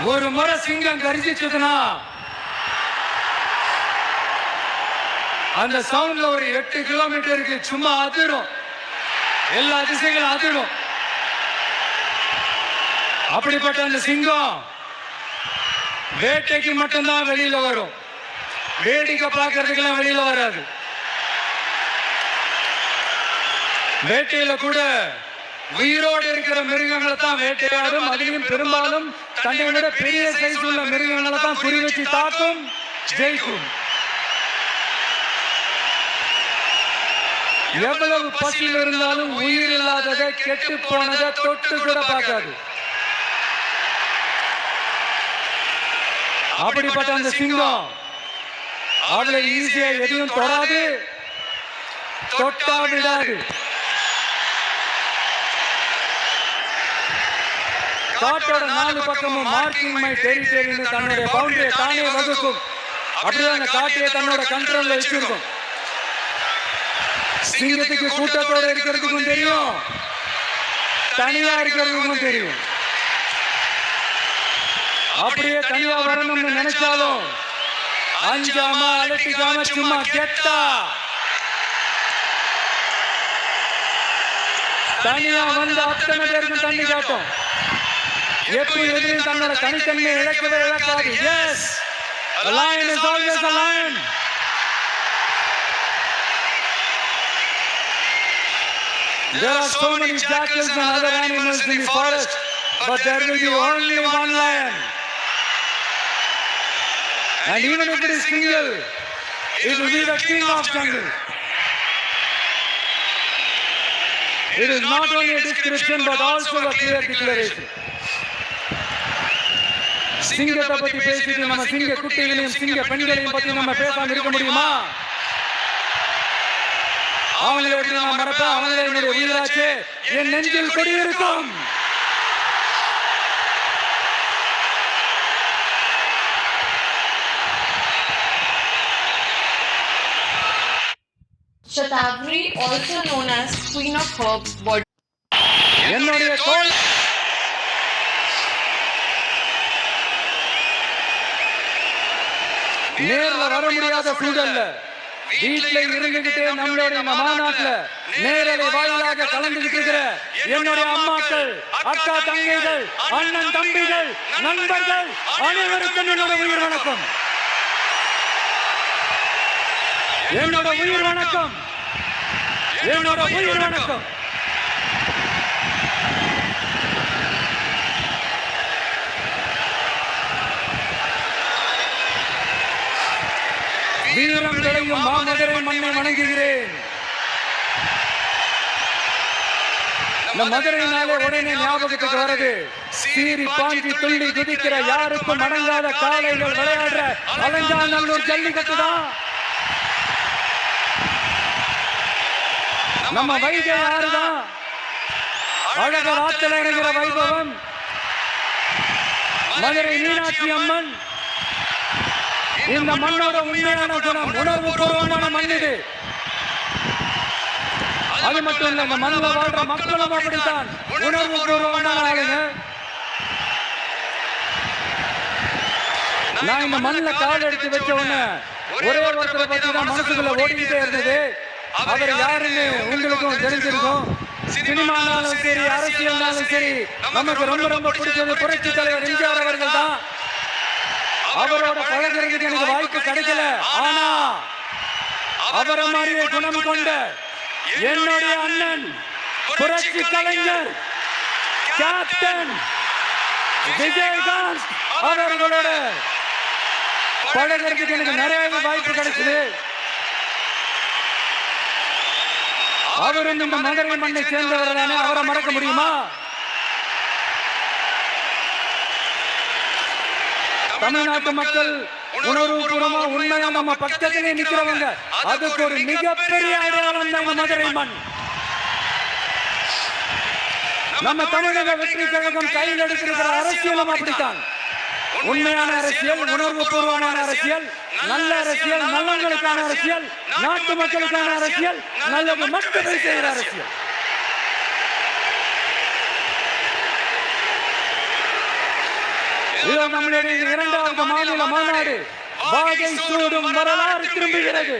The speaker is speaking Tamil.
ஒரு முறை சிங்கம் கர்ஜிச்சதுன்னா அந்த சவுண்ட்ல ஒரு 8 கிலோமீட்டருக்கு சும்மா அதிரும், எல்லா திசைகளும் அதிரும். அப்படிப்பட்ட அந்த சிங்கம் வேட்டைக்கு மட்டும்தான் வெளியில வரும், வேடிக்கை பார்க்கறதுக்கெல்லாம் வெளியில வராது. வேட்டையில கூட உயிரோடு இருக்கிற மிருகங்களை தான் வேட்டையாடும். அதிலும் பெரும்பாலும் தன்னை விட பெரிய சைஸ் உள்ள மிருகங்களை தான் குறி வச்சு தாக்கும், ஜெயிக்கும். எவ்வளவு பசியில் இருந்தாலும் உயிர் இல்லாததை, கெட்டு போனதை தொட்டு கூட பார்க்காது. அப்படிப்பட்ட அந்த சிங்கம் அவளை ஈஸியா எதையும் தொடாது, தொட்டா விடாது. காட்டோட 4 பக்கமும் மார்க்கிங் மை டெரிட்டரின்னு தன்னுடைய பவுண்டரியை தானே வகுக்கும். அப்படிதான் அந்த காட்டையை தன்னோட கண்ட்ரோல்ல வச்சிருக்கும். சிங்கத்துக்கு கூட்டத்தோட இருக்கிறதுக்கும் தெரியும், தனியா இருக்கிறதுக்கும் தெரியும். அப்படியே தனியா வரணும்னு நினைச்சாலும் அஞ்சாம அலட்டிக்காம சும்மா கெத்தா தனியா வந்து அத்தனை பேருக்கும் தண்ணி காட்டும். எப்படி எதிரும் தன்னோட தனித்தன்மையை இழக்கவே இழக்காது. Yes, a lion is always a lion. There are so many jackals and other animals in the forest, but there will be only one lion. And even if it is single, it will be the king of jungle. It is not only a description but also a clear declaration. சிங்கத்தை பத்தி பேசிட்டு நம்ம சிங்க குட்டிகளையும் சிங்க பெண்களையும் பத்தி நம்ம பேசாம இருக்க முடியுமா? அவங்களை எப்படி நான் மறப்பேன்? அவங்களே என்னுடைய உயிராச்சு, என் நெஞ்சில் குடியிருக்கும். Shatavari, also known as Queen of Herbs, body. என்னுடைய தோல் நேர்ல வர முடியாத சூழல்ல வீட்டில இருந்துகிட்டே நம்மளுடைய மாநாட்டுல நேரலை வாயிலாக கலந்துகிட்டு இருக்கிற என்னுடைய அம்மாக்கள், அக்கா தங்கைகள், அண்ணன் தம்பிகள், நண்பர்கள் அனைவருக்கும் என்னோட உயிர் வணக்கம். என்னோட உயிர் வணக்கம், என்னோட உயிர் வணக்கம். வீரம் விளையும் மாமதுரை மண்ணை வணங்குகிறேன். இந்த மதுரையினாலே உடனே ஞாபகத்துக்கு வருது சீறி பாஞ்சி துள்ளி குதிக்கிற யாருக்கும் அடங்காத காளைகள் விளையாடுற அலங்காநல்லூர் ஜல்லிக்கட்டு தான். நம்ம வைகை யாருதான் அழகர் ஆற்றல் இறங்குற வைபவம். மதுரை மீனாட்சி அம்மன் இந்த மண்ணோட உண்மையான குணம், உணர்வு பூர்வமான மண் இது. அது மட்டும் இல்ல, இந்த மண்ணில் வாழ்ற மக்களும் அப்படித்தான் உணர்வு பூர்வமான ஆளுங்க. நான் இந்த மண்ணில் கால் எடுத்து வச்ச உடனே ஒரே ஒருத்தரை பத்தி தான் மனசுக்குள்ள ஓடிக்கிட்டே இருந்தது. அவர் யாருன்னு உங்களுக்கும் தெரிஞ்சிருக்கும். சினிமானாலும் சரி, அரசியல்னாலும் சரி, நமக்கு ரொம்ப ரொம்ப பிடிச்சது புரட்சி தலைவர் எம்ஜிஆர் அவர்கள் தான். அவரோட பழகிறதுக்கு எனக்கு வாய்ப்பு கிடைக்கல. ஆனா அவரை மாதிரியே குணம் கொண்ட என்னுடைய அண்ணன் புரட்சி கலைஞர் கேப்டன் விஜயகாந்த் அவர்களோட பழகிறதுக்கு எனக்கு நிறைய வாய்ப்பு கிடைச்சது. அவரும் இந்த மதுரை மண்ணை சேர்ந்தவர் தானே, அவரை மறக்க முடியுமா? தமிழ்நாட்டு மக்கள் உணர்வுபூர்வமா உண்மையா நம்ம பக்கத்திலே நிக்கிறவங்க, அதுக்கு ஒரு மிகப்பெரிய அடையாளம் தான் மதுரை மண். நம்ம தமிழக வெற்றி கழகம் கையில் எடுத்திருக்கிற அரசியலும் அப்படித்தான். உண்மையான அரசியல், உணர்வு பூர்வமான அரசியல், நல்ல அரசியல், நல்லவங்களுக்கான அரசியல், நாட்டு மக்களுக்கான அரசியல், நல்லது மட்டுமே செய்கிற அரசியல். இதோ நம்மளுடைய இரண்டாவது மாநில மாநாடு வாகை சூடும் வரலாறு திரும்புகிறது.